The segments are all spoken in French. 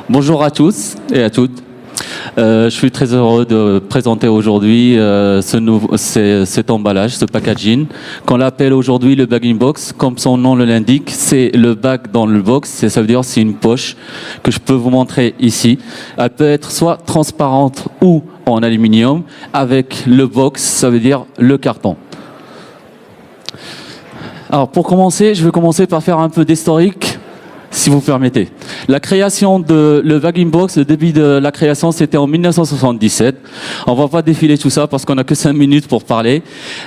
Bonjour à tous et à toutes. Je suis très heureux de présenter aujourd'hui cet emballage, ce packaging, qu'on appelle aujourd'hui le bag-in-box. Comme son nom l'indique, c'est le bag dans le box, ça veut dire c'est une poche que je peux vous montrer ici. Elle peut être soit transparente ou en aluminium. Avec le box, ça veut dire le carton. Alors pour commencer, je vais commencer par faire un peu d'historique, si vous permettez. La création de le bag-in-box, le début de la création, c'était en 1977. On va pas défiler tout ça parce qu'on n'a que 5 minutes pour parler.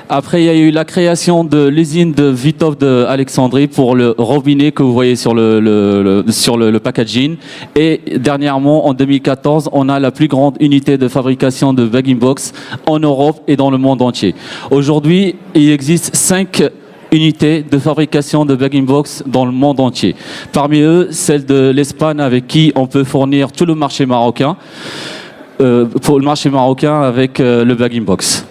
Après, il y a eu la création de l'usine de Vitov de Alexandrie pour le robinet que vous voyez sur le packaging. Et dernièrement, en 2014, on a la plus grande unité de fabrication de bag-in-box en Europe et dans le monde entier. Aujourd'hui, il existe 5 unités de fabrication de bag-in-box dans le monde entier. Parmi eux, celle de l'Espagne avec qui on peut fournir tout le marché marocain, pour le marché marocain avec le bag-in-box.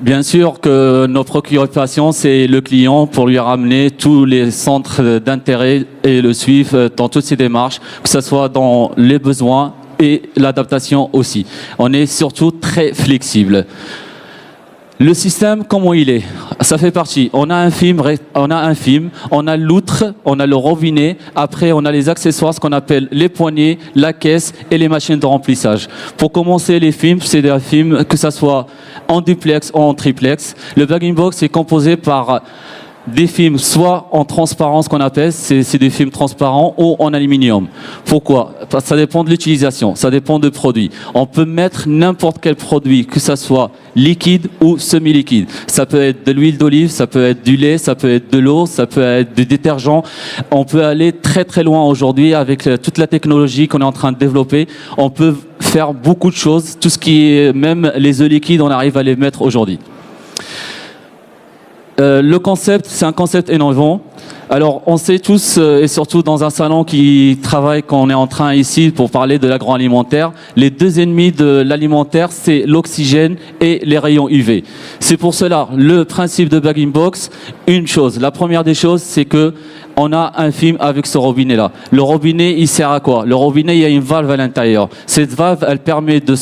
Bien sûr que notre préoccupation, c'est le client pour lui ramener tous les centres d'intérêt et le suivre dans toutes ses démarches, que ce soit dans les besoins et l'adaptation aussi. On est surtout très flexible. Le système, comment il est? Ça fait partie. On a un film, on a l'outre, on a le robinet. Après, on a les accessoires, ce qu'on appelle les poignées, la caisse et les machines de remplissage. Pour commencer, les films, c'est des films que ça soit en duplex ou en triplex. Le bag-in-box est composé par des films soit en transparence qu'on appelle, c'est des films transparents, ou en aluminium. Pourquoi? Parce que ça dépend de l'utilisation, ça dépend du produit. On peut mettre n'importe quel produit, que ça soit liquide ou semi-liquide. Ça peut être de l'huile d'olive, ça peut être du lait, ça peut être de l'eau, ça peut être du détergent. On peut aller très très loin aujourd'hui avec toute la technologie qu'on est en train de développer. On peut faire beaucoup de choses, tout ce qui est, même les œufs liquides, on arrive à les mettre aujourd'hui. Le concept, c'est un concept innovant. Alors, on sait tous, et surtout dans un salon qui travaille, qu'on est en train ici pour parler de l'agroalimentaire, les deux ennemis de l'alimentaire, c'est l'oxygène et les rayons UV. C'est pour cela, le principe de bag-in-box, une chose. La première des choses, c'est que on a un film avec ce robinet-là. Le robinet, il sert à quoi? Le robinet, il y a une valve à l'intérieur. Cette valve, elle permet de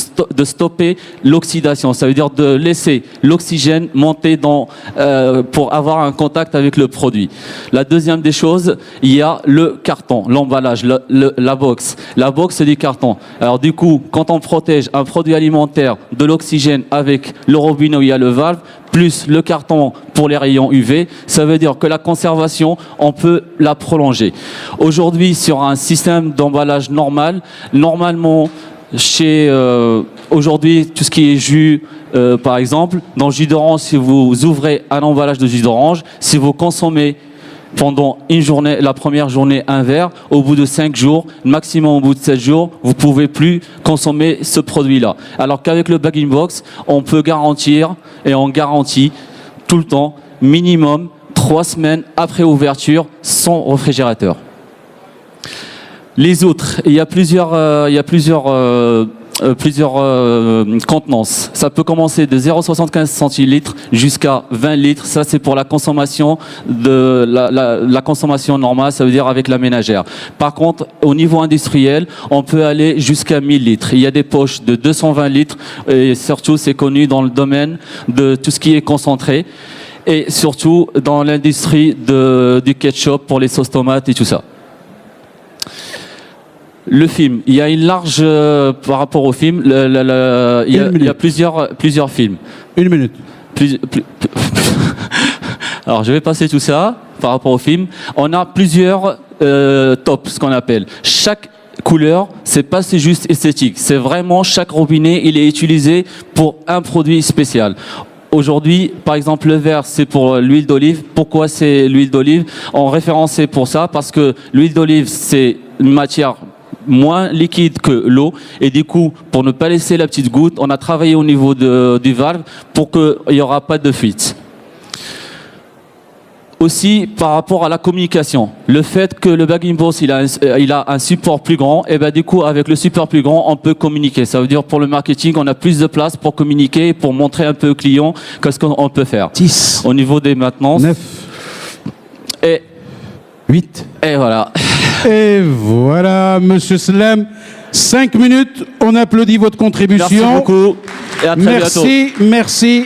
stopper l'oxydation. Ça veut dire de laisser l'oxygène monter pour avoir un contact avec le produit. La deuxième des choses, il y a le carton, l'emballage, la box. La box, c'est du carton. Alors du coup, quand on protège un produit alimentaire de l'oxygène avec le robinet où il y a le valve, plus le carton pour les rayons UV, ça veut dire que la conservation, on peut la prolonger. Aujourd'hui, sur un système d'emballage normal, normalement, aujourd'hui, tout ce qui est jus, par exemple, dans le jus d'orange, si vous ouvrez un emballage de jus d'orange, si vous consommez pendant une journée, la première journée, un verre, au bout de 5 jours, maximum au bout de 7 jours, vous ne pouvez plus consommer ce produit-là. Alors qu'avec le bag-in-box, on peut garantir, et on garantit tout le temps, minimum 3 semaines après ouverture, sans réfrigérateur. Les autres, il y a plusieurs contenances. Ça peut commencer de 0,75 centilitres jusqu'à 20 litres. Ça, c'est pour la consommation la consommation normale, ça veut dire avec la ménagère. Par contre, au niveau industriel, on peut aller jusqu'à 1000 litres. Il y a des poches de 220 litres et surtout, c'est connu dans le domaine de tout ce qui est concentré et surtout dans l'industrie du ketchup pour les sauces tomates et tout ça. Le film, il y a une large par rapport au film, il y a plusieurs films. Une minute. Alors je vais passer tout ça par rapport au film. On a plusieurs tops, ce qu'on appelle. Chaque couleur, c'est juste esthétique. C'est vraiment chaque robinet, il est utilisé pour un produit spécial. Aujourd'hui, par exemple, le vert, c'est pour l'huile d'olive. Pourquoi c'est l'huile d'olive? En référence, c'est pour ça, parce que l'huile d'olive, c'est une matière moins liquide que l'eau et du coup pour ne pas laisser la petite goutte on a travaillé au niveau du valve pour qu'il n'y aura pas de fuite. Aussi, par rapport à la communication, le fait que le Bagging Box il a un support plus grand, et ben du coup avec le support plus grand, on peut communiquer. Ça veut dire pour le marketing, on a plus de place pour communiquer, pour montrer un peu aux clients qu'est-ce qu'on peut faire. 10. Au niveau des maintenances. 9. Et 8. Et voilà. Et voilà, Monsieur Slam. 5 minutes. On applaudit votre contribution. Merci beaucoup. Et à très bientôt. Merci.